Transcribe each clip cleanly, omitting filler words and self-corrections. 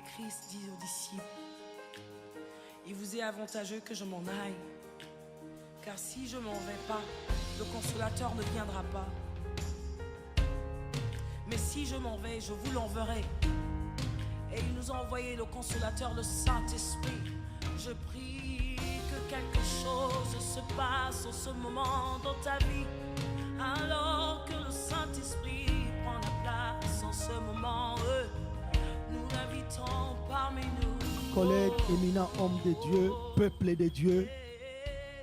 Christ dit aux disciples, il vous est avantageux que je m'en aille, car si je m'en vais pas, le consolateur ne viendra pas. Mais si je m'en vais, je vous l'enverrai. Et il nous a envoyé le consolateur, le Saint-Esprit. Je prie que quelque chose se passe en ce moment dans ta vie, alors que le Saint-Esprit prend la place en ce moment. Nous l'invitons parmi nous. Collègues, éminents hommes de Dieu, peuple de Dieu,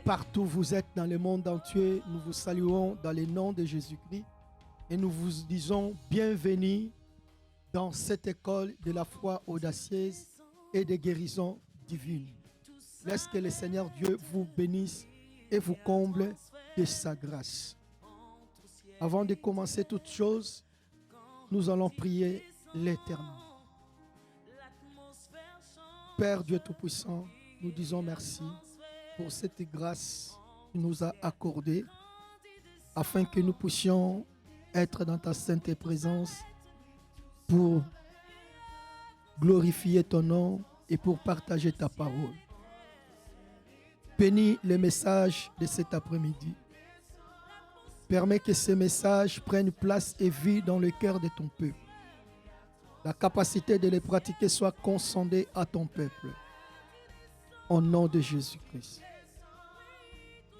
partout où vous êtes dans le monde entier, nous vous saluons dans le nom de Jésus-Christ et nous vous disons bienvenue dans cette école de la foi audacieuse et de guérison divine. Laisse que le Seigneur Dieu vous bénisse et vous comble de sa grâce. Avant de commencer toute chose, nous allons prier l'Éternel. Père Dieu Tout-Puissant, nous disons merci pour cette grâce que tu nous as accordée afin que nous puissions être dans ta sainte présence pour glorifier ton nom et pour partager ta parole. Bénis les messages de cet après-midi. Permets que ces messages prennent place et vie dans le cœur de ton peuple. La capacité de les pratiquer soit consendée à ton peuple. Au nom de Jésus-Christ.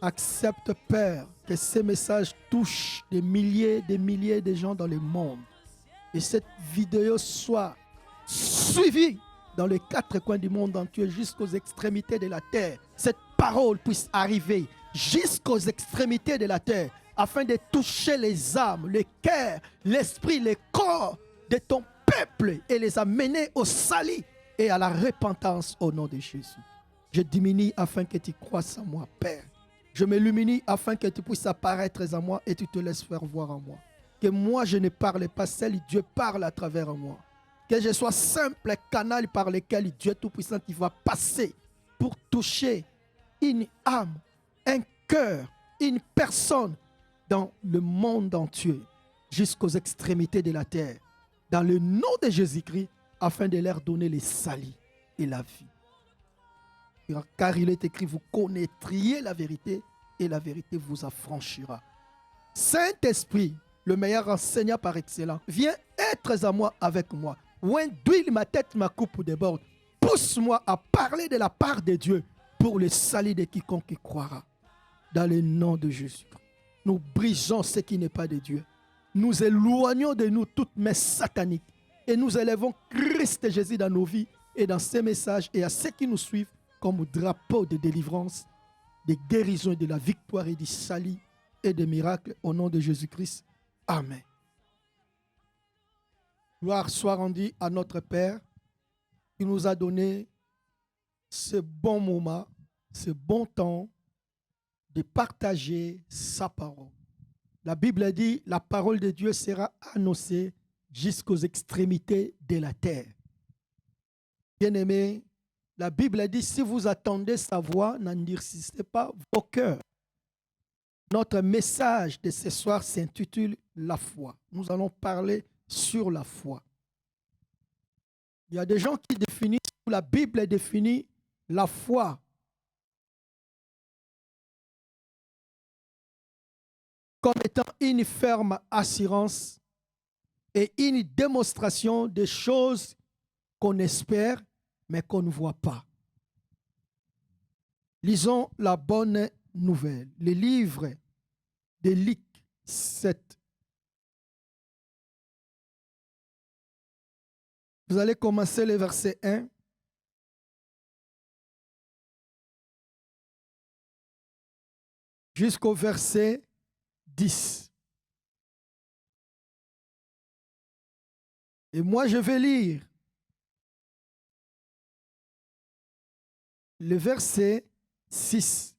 Accepte, Père, que ces messages touchent des milliers de gens dans le monde. Et cette vidéo soit suivie dans les 4 coins du monde entier jusqu'aux extrémités de la terre. Cette parole puisse arriver jusqu'aux extrémités de la terre afin de toucher les âmes, les cœurs, l'esprit, les corps de ton peuple et les amener au salut et à la repentance au nom de Jésus. Je diminue afin que tu croisses en moi, Père. Je m'illumine afin que tu puisses apparaître en moi et tu te laisses faire voir en moi. Que moi je ne parle pas, seul Dieu parle à travers moi. Que je sois simple canal par lequel Dieu Tout-Puissant il va passer pour toucher une âme, un cœur, une personne dans le monde entier jusqu'aux extrémités de la terre. Dans le nom de Jésus-Christ, afin de leur donner le salut et la vie. Car il est écrit, vous connaîtriez la vérité et la vérité vous affranchira. Saint-Esprit, le meilleur enseignant par excellence, viens être à moi avec moi. Oint d'huile ma tête, ma coupe déborde. Pousse-moi à parler de la part de Dieu pour le salut de quiconque croira. Dans le nom de Jésus-Christ, nous brisons ce qui n'est pas de Dieu. Nous éloignons de nous toutes mes sataniques et nous élevons Christ Jésus dans nos vies et dans ces messages et à ceux qui nous suivent comme drapeau de délivrance, de guérison, de la victoire et du salut et des miracles au nom de Jésus-Christ. Amen. Gloire soit rendue à notre Père qui nous a donné ce bon moment, ce bon temps de partager sa parole. La Bible dit, la parole de Dieu sera annoncée jusqu'aux extrémités de la terre. Bien-aimés, la Bible dit, si vous attendez sa voix, n'endurcissez pas vos cœurs. Notre message de ce soir s'intitule « La foi ». Nous allons parler sur la foi. Il y a des gens qui définissent, la Bible définit la foi comme étant une ferme assurance et une démonstration des choses qu'on espère mais qu'on ne voit pas. Lisons la bonne nouvelle, le livre de Luc 7. Vous allez commencer le verset 1. Jusqu'au verset 10. Et moi, je vais lire le verset 6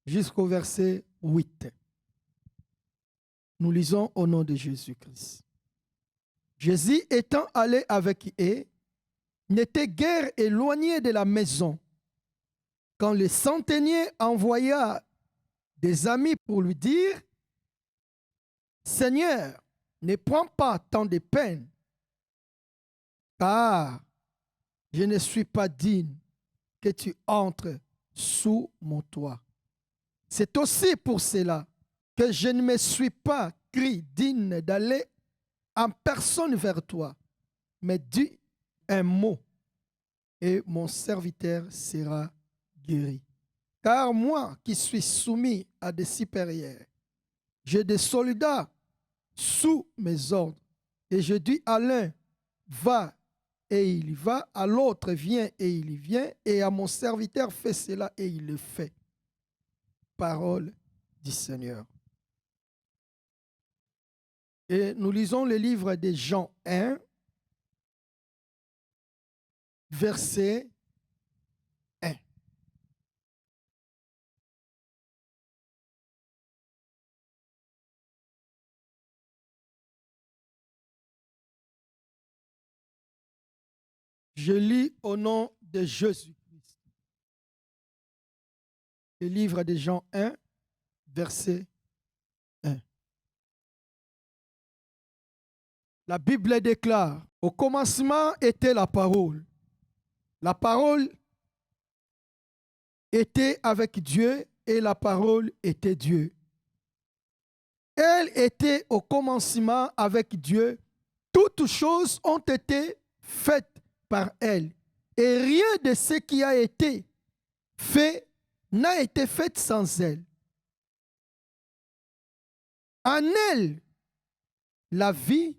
jusqu'au verset 8. Nous lisons au nom de Jésus-Christ. Jésus étant allé avec eux, n'était guère éloigné de la maison, quand le centenier envoya des amis pour lui dire, « Seigneur, ne prends pas tant de peine, car je ne suis pas digne que tu entres sous mon toit. C'est aussi pour cela que je ne me suis pas cru digne d'aller en personne vers toi, mais dis un mot et mon serviteur sera guéri. Car moi qui suis soumis à des supérieurs, j'ai des soldats sous mes ordres, et je dis à l'un, va, et il y va, à l'autre, viens, et il y vient, et à mon serviteur, fais cela, et il le fait. Parole du Seigneur. Et nous lisons le livre de Jean 1, verset 1. Je lis au nom de Jésus-Christ. Le livre de Jean 1, verset 1. La Bible déclare, au commencement était la parole. La parole était avec Dieu et la parole était Dieu. Elle était au commencement avec Dieu. Toutes choses ont été faites par elle. Et rien de ce qui a été fait n'a été fait sans elle. En elle, la vie,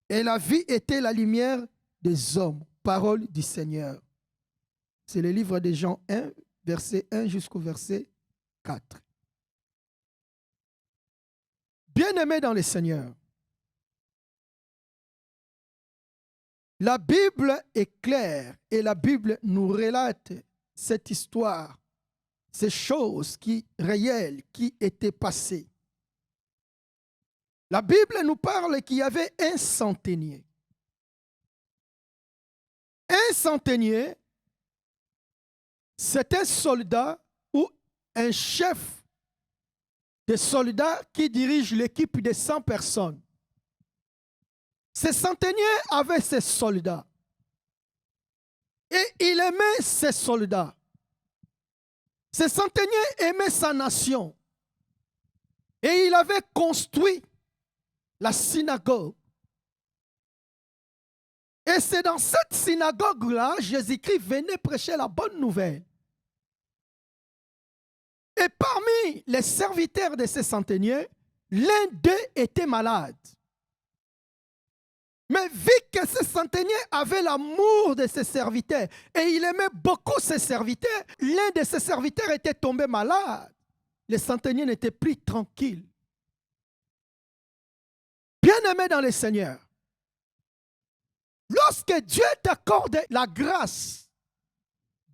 et la vie était la lumière des hommes. Parole du Seigneur. C'est le livre de Jean 1, verset 1 jusqu'au verset 4. Bien-aimés dans le Seigneur, la Bible est claire et la Bible nous relate cette histoire, ces choses réelles qui étaient passées. La Bible nous parle qu'il y avait un centenier. Un centenier, c'est un soldat ou un chef de soldats qui dirige l'équipe de 100 personnes. Ce centenier avait ses soldats et il aimait ses soldats. Ce centenier aimait sa nation et il avait construit la synagogue. Et c'est dans cette synagogue-là, Jésus-Christ venait prêcher la bonne nouvelle. Et parmi les serviteurs de ce centenier, l'un d'eux était malade. Mais vu que ce centenier avait l'amour de ses serviteurs et il aimait beaucoup ses serviteurs, l'un de ses serviteurs était tombé malade. Le centenier n'était plus tranquille. Bien-aimé dans le Seigneur, lorsque Dieu t'accorde la grâce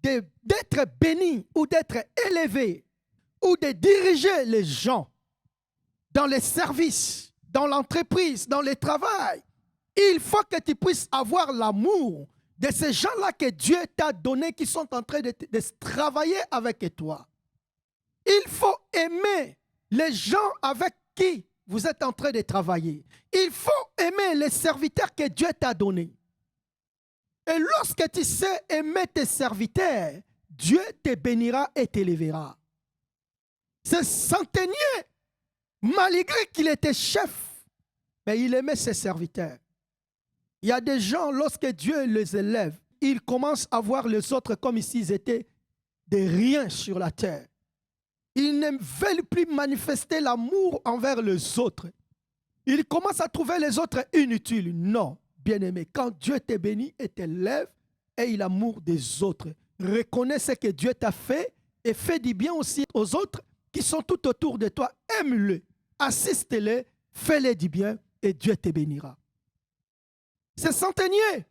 d'être béni ou d'être élevé ou de diriger les gens dans les services, dans l'entreprise, dans le travail, il faut que tu puisses avoir l'amour de ces gens-là que Dieu t'a donné qui sont en train de travailler avec toi. Il faut aimer les gens avec qui vous êtes en train de travailler. Il faut aimer les serviteurs que Dieu t'a donnés. Et lorsque tu sais aimer tes serviteurs, Dieu te bénira et t'élèvera. Ce centenier, malgré qu'il était chef, mais il aimait ses serviteurs. Il y a des gens, lorsque Dieu les élève, ils commencent à voir les autres comme s'ils étaient des riens sur la terre. Ils ne veulent plus manifester l'amour envers les autres. Ils commencent à trouver les autres inutiles. Non, bien-aimé, quand Dieu te bénit et t'élève, aie l'amour des autres. Reconnais ce que Dieu t'a fait et fais du bien aussi aux autres qui sont tout autour de toi. Aime-le, assiste-les, fais-les du bien et Dieu te bénira. Ce centenier,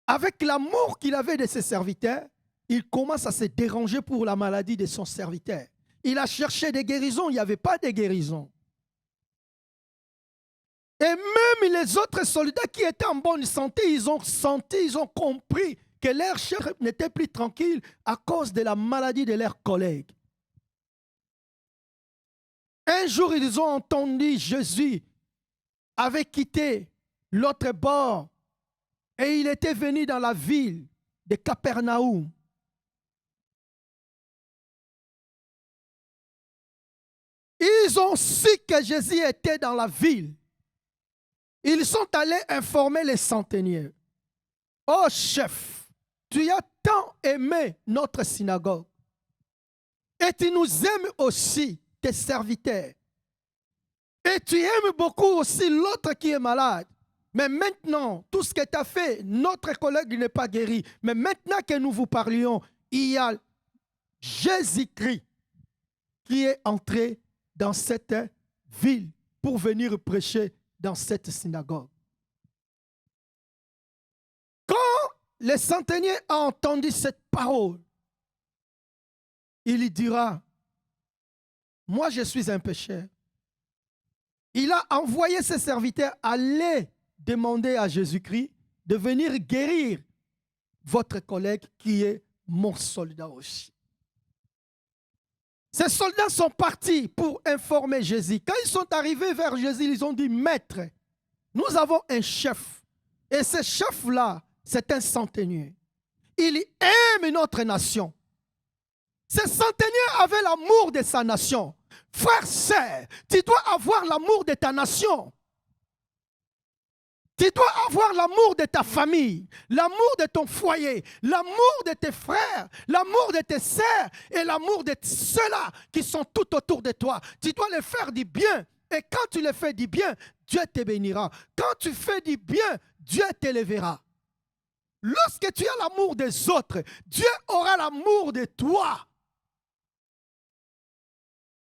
avec l'amour qu'il avait de ses serviteurs, il commence à se déranger pour la maladie de son serviteur. Il a cherché des guérisons, il n'y avait pas de guérison. Et même les autres soldats qui étaient en bonne santé, ils ont senti, ils ont compris que leur chef n'était plus tranquille à cause de la maladie de leurs collègues. Un jour, ils ont entendu Jésus avait quitté l'autre bord Et il était venu dans la ville de Capernaum. Ils ont su que Jésus était dans la ville. Ils sont allés informer les centeniers. Oh chef, tu as tant aimé notre synagogue. Et tu nous aimes aussi, tes serviteurs. Et tu aimes beaucoup aussi l'autre qui est malade. Mais maintenant, tout ce que tu as fait, notre collègue n'est pas guéri. Mais maintenant que nous vous parlions, il y a Jésus-Christ qui est entré dans cette ville pour venir prêcher dans cette synagogue. Quand le centenier a entendu cette parole, il lui dira, moi je suis un pécheur. Il a envoyé ses serviteurs aller demander à Jésus-Christ de venir guérir votre collègue qui est mon soldat aussi. Ces soldats sont partis pour informer Jésus. Quand ils sont arrivés vers Jésus, ils ont dit, Maître, nous avons un chef. Et ce chef-là, c'est un centenier. Il aime notre nation. Ce centenier avait l'amour de sa nation. Frère, sœur, tu dois avoir l'amour de ta nation. Tu dois avoir l'amour de ta famille, l'amour de ton foyer, l'amour de tes frères, l'amour de tes sœurs et l'amour de ceux-là qui sont tout autour de toi. Tu dois les faire du bien. Et quand tu les fais du bien, Dieu te bénira. Quand tu fais du bien, Dieu t'élèvera. Lorsque tu as l'amour des autres, Dieu aura l'amour de toi.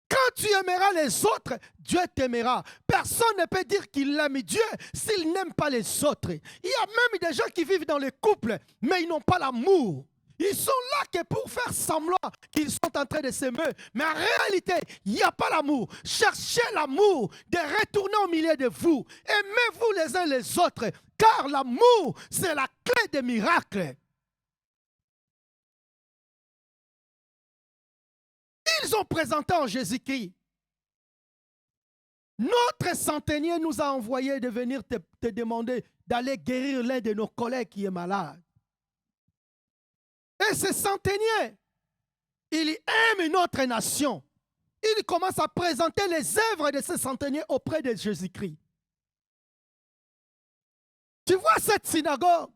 Quand tu aimeras les autres, Dieu t'aimera. Personne ne peut dire qu'il aime Dieu s'il n'aime pas les autres. Il y a même des gens qui vivent dans les couples, mais ils n'ont pas l'amour. Ils sont là que pour faire semblant qu'ils sont en train de s'aimer. Mais en réalité, il n'y a pas l'amour. Cherchez l'amour, de retourner au milieu de vous. Aimez-vous les uns les autres, car l'amour, c'est la clé des miracles. Ils ont présenté en Jésus-Christ. Notre centenier nous a envoyé de venir te demander d'aller guérir l'un de nos collègues qui est malade. Et ce centenier, il aime notre nation. Il commence à présenter les œuvres de ce centenier auprès de Jésus-Christ. Tu vois cette synagogue?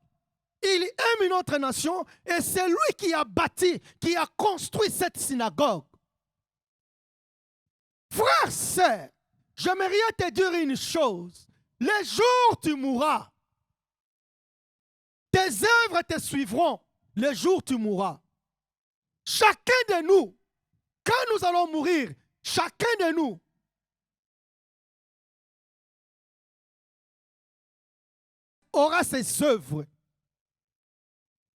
Il aime notre nation et c'est lui qui a bâti, qui a construit cette synagogue. Frère, sœur, j'aimerais te dire une chose. Les jours où tu mourras, tes œuvres te suivront. Les jours où tu mourras. Chacun de nous, quand nous allons mourir, chacun de nous aura ses œuvres.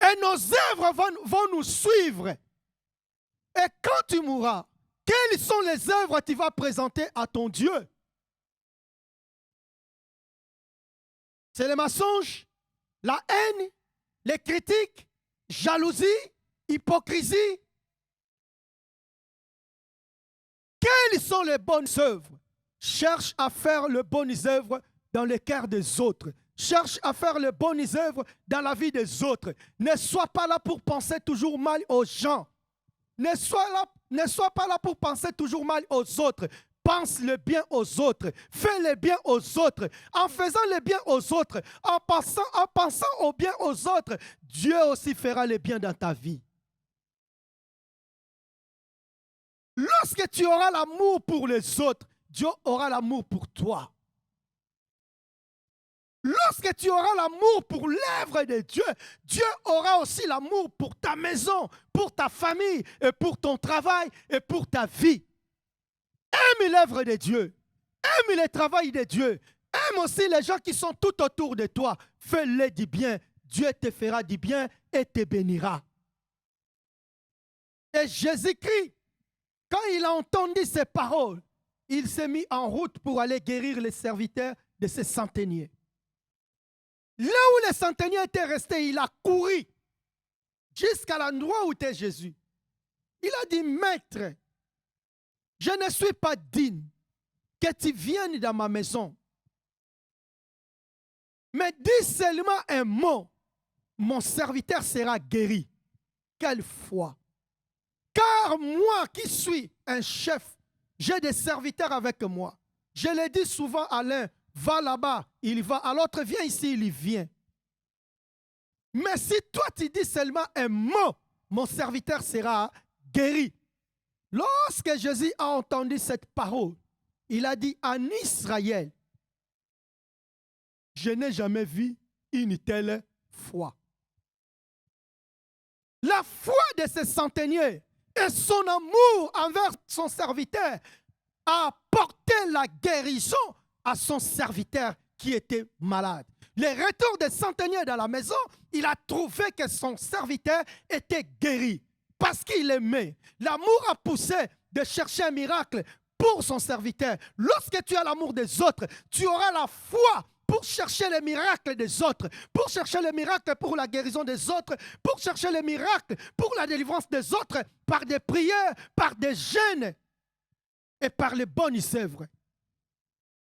Et nos œuvres vont nous suivre. Et quand tu mourras, quelles sont les œuvres que tu vas présenter à ton Dieu? C'est les mensonges, la haine, les critiques, jalousie, hypocrisie. Quelles sont les bonnes œuvres? Cherche à faire les bonnes œuvres dans le cœur des autres. Cherche à faire les bonnes œuvres dans la vie des autres. Ne sois pas là pour penser toujours mal aux gens. Ne sois pas là pour penser toujours mal aux autres. Pense le bien aux autres. Fais le bien aux autres. En faisant le bien aux autres, en pensant au bien aux autres, Dieu aussi fera le bien dans ta vie. Lorsque tu auras l'amour pour les autres, Dieu aura l'amour pour toi. Lorsque tu auras l'amour pour l'œuvre de Dieu, Dieu aura aussi l'amour pour ta maison, pour ta famille, et pour ton travail et pour ta vie. Aime l'œuvre de Dieu. Aime le travail de Dieu. Aime aussi les gens qui sont tout autour de toi. Fais-les du bien. Dieu te fera du bien et te bénira. Et Jésus-Christ, quand il a entendu ces paroles, il s'est mis en route pour aller guérir les serviteurs de ces centeniers. Là où les centeniers étaient restés, il a couru jusqu'à l'endroit où était Jésus. Il a dit, Maître, je ne suis pas digne que tu viennes dans ma maison. Mais dis seulement un mot mon serviteur sera guéri. Quelle foi! Car moi qui suis un chef, j'ai des serviteurs avec moi. Je l'ai dit souvent à l'un, va là-bas, il va. À l'autre, viens ici, il y vient. Mais si toi tu dis seulement un mot, mon serviteur sera guéri. Lorsque Jésus a entendu cette parole, il a dit en Israël, je n'ai jamais vu une telle foi. La foi de ce centenier et son amour envers son serviteur a apporté la guérison à son serviteur qui était malade. Le retour des centeniers dans la maison, il a trouvé que son serviteur était guéri parce qu'il aimait. L'amour a poussé de chercher un miracle pour son serviteur. Lorsque tu as l'amour des autres, tu auras la foi pour chercher les miracles des autres, pour chercher les miracles pour la guérison des autres, pour chercher les miracles pour la délivrance des autres, par des prières, par des jeûnes et par les bonnes œuvres.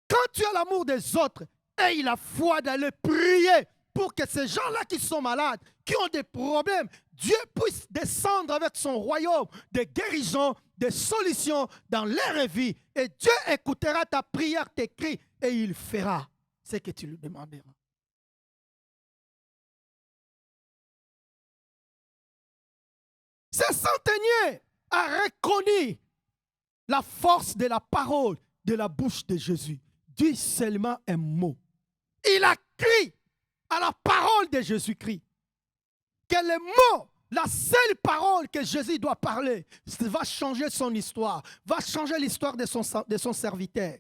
Quand tu as l'amour des autres, aie la foi d'aller prier pour que ces gens-là qui sont malades, qui ont des problèmes, Dieu puisse descendre avec son royaume de guérison, de solutions dans leur vie. Et Dieu écoutera ta prière, tes cris, et il fera ce que tu lui demanderas. Ce centenier a reconnu la force de la parole de la bouche de Jésus. Dis seulement un mot. Il a crié à la parole de Jésus-Christ. Que le mot, la seule parole que Jésus doit parler, va changer son histoire, va changer l'histoire de son serviteur.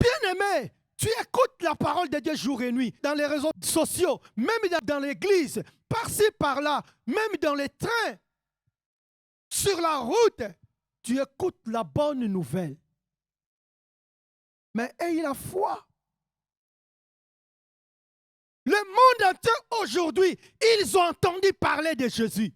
Bien-aimé, tu écoutes la parole de Dieu jour et nuit, dans les réseaux sociaux, même dans l'église, par-ci, par-là, même dans les trains, sur la route, tu écoutes la bonne nouvelle. Mais aie la foi. Le monde entier aujourd'hui, ils ont entendu parler de Jésus.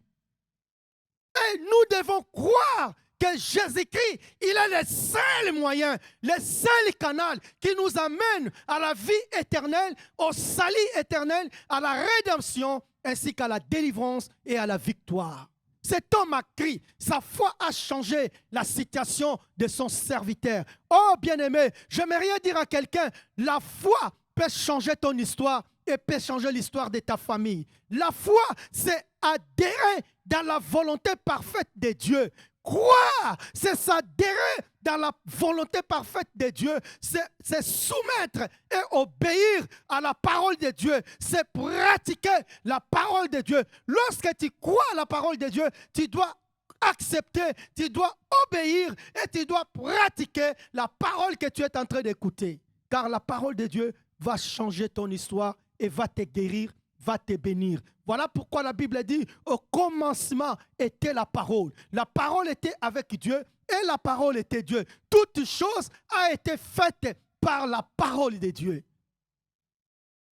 Et nous devons croire que Jésus-Christ, il est le seul moyen, le seul canal qui nous amène à la vie éternelle, au salut éternel, à la rédemption, ainsi qu'à la délivrance et à la victoire. Cet homme a crié, sa foi a changé la situation de son serviteur. Oh bien-aimé, j'aimerais dire à quelqu'un, la foi peut changer ton histoire et peut changer l'histoire de ta famille. La foi, c'est adhérer dans la volonté parfaite de Dieu. Croire, c'est s'adhérer dans la volonté parfaite de Dieu. C'est soumettre et obéir à la parole de Dieu. C'est pratiquer la parole de Dieu. Lorsque tu crois à la parole de Dieu, tu dois accepter, tu dois obéir et tu dois pratiquer la parole que tu es en train d'écouter. Car la parole de Dieu va changer ton histoire et va te guérir, va te bénir. Voilà pourquoi la Bible dit, au commencement était la parole. La parole était avec Dieu et la parole était Dieu. Toute chose a été faite par la parole de Dieu.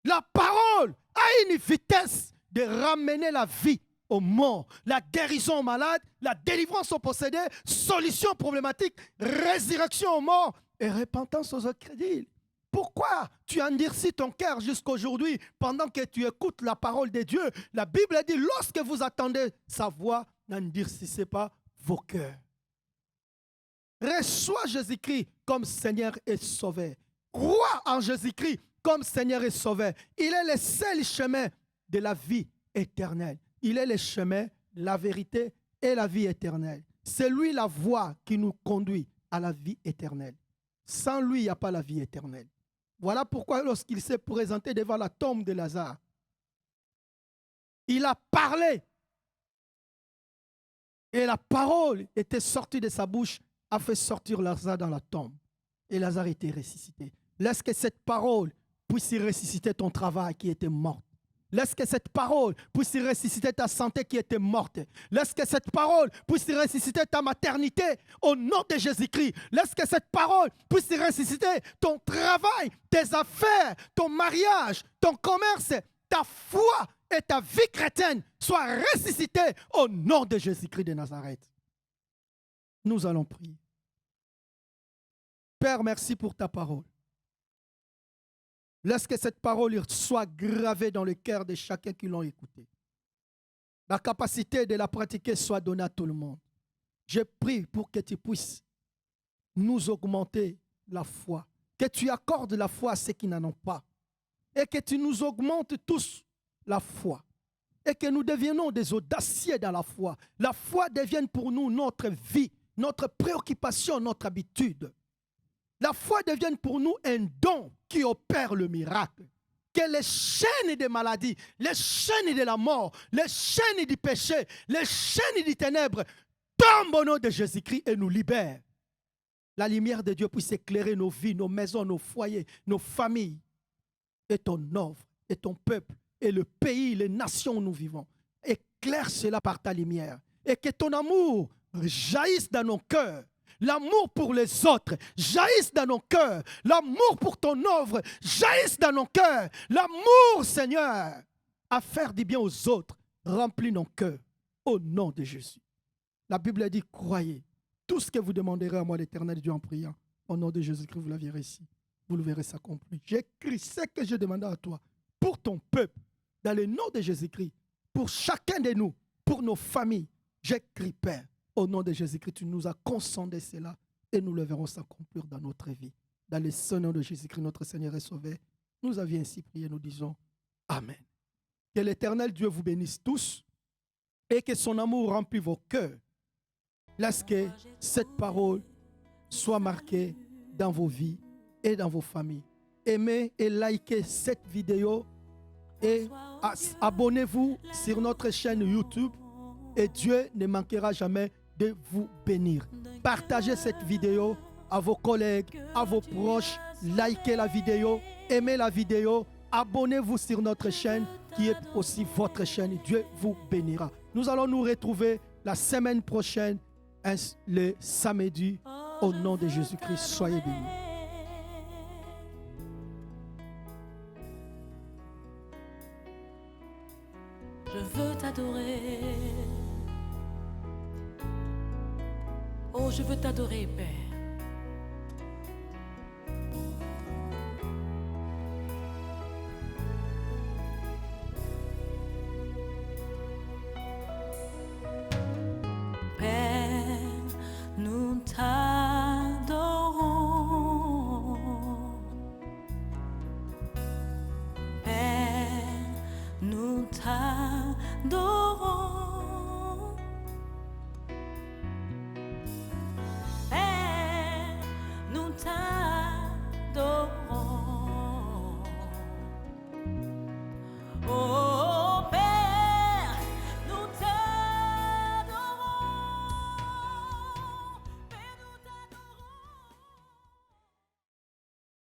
La parole a une vitesse de ramener la vie aux morts, la guérison aux malades, la délivrance aux possédés, solution problématique, résurrection aux morts et repentance aux incrédules. Pourquoi tu endurcis ton cœur jusqu'aujourd'hui pendant que tu écoutes la parole de Dieu? La Bible dit, lorsque vous attendez sa voix, n'endurcissez pas vos cœurs. Reçois Jésus-Christ comme Seigneur et Sauveur. Crois en Jésus-Christ comme Seigneur et Sauveur. Il est le seul chemin de la vie éternelle. Il est le chemin, la vérité et la vie éternelle. C'est lui la voie qui nous conduit à la vie éternelle. Sans lui, il n'y a pas la vie éternelle. Voilà pourquoi lorsqu'il s'est présenté devant la tombe de Lazare, il a parlé. Et la parole était sortie de sa bouche, a fait sortir Lazare dans la tombe. Et Lazare était ressuscité. Laisse que cette parole puisse ressusciter ton travail qui était mort. Laisse que cette parole puisse ressusciter ta santé qui était morte. Laisse que cette parole puisse ressusciter ta maternité au nom de Jésus-Christ. Laisse que cette parole puisse ressusciter ton travail, tes affaires, ton mariage, ton commerce, ta foi et ta vie chrétienne soient ressuscitées au nom de Jésus-Christ de Nazareth. Nous allons prier. Père, merci pour ta parole. Laisse que cette parole soit gravée dans le cœur de chacun qui l'ont écoutée. La capacité de la pratiquer soit donnée à tout le monde. Je prie pour que tu puisses nous augmenter la foi. Que tu accordes la foi à ceux qui n'en ont pas. Et que tu nous augmentes tous la foi. Et que nous deviennons des audacieux dans la foi. La foi devienne pour nous notre vie, notre préoccupation, notre habitude. La foi devienne pour nous un don qui opère le miracle. Que les chaînes des maladies, les chaînes de la mort, les chaînes du péché, les chaînes des ténèbres tombent au nom de Jésus-Christ et nous libèrent. La lumière de Dieu puisse éclairer nos vies, nos maisons, nos foyers, nos familles, et ton œuvre, et ton peuple, et le pays, les nations où nous vivons. Éclaire cela par ta lumière. Et que ton amour jaillisse dans nos cœurs. L'amour pour les autres jaillisse dans nos cœurs. L'amour pour ton œuvre jaillisse dans nos cœurs. L'amour, Seigneur, à faire du bien aux autres, remplit nos cœurs. Au nom de Jésus. La Bible dit, croyez. Tout ce que vous demanderez à moi, l'Éternel Dieu, en priant, au nom de Jésus-Christ, vous la verrez ici. Vous le verrez s'accomplir. J'écris ce que je demande à toi, pour ton peuple, dans le nom de Jésus-Christ, pour chacun de nous, pour nos familles. J'écris, Père, au nom de Jésus-Christ, tu nous as consendé cela et nous le verrons s'accomplir dans notre vie. Dans le seul nom de Jésus-Christ, notre Seigneur et Sauveur, nous avions ainsi prié, nous disons Amen. Que l'Éternel Dieu vous bénisse tous et que son amour remplisse vos cœurs. Laisse que cette parole soit marquée dans vos vies et dans vos familles. Aimez et likez cette vidéo et abonnez-vous sur notre chaîne YouTube et Dieu ne manquera jamais de vous bénir. Partagez cette vidéo à vos collègues, à vos proches, likez la vidéo, aimez la vidéo, abonnez-vous sur notre chaîne qui est aussi votre chaîne. Dieu vous bénira. Nous allons nous retrouver la semaine prochaine, le samedi, au nom de Jésus-Christ. Soyez bénis. Je veux t'adorer. Oh, je veux t'adorer, Père.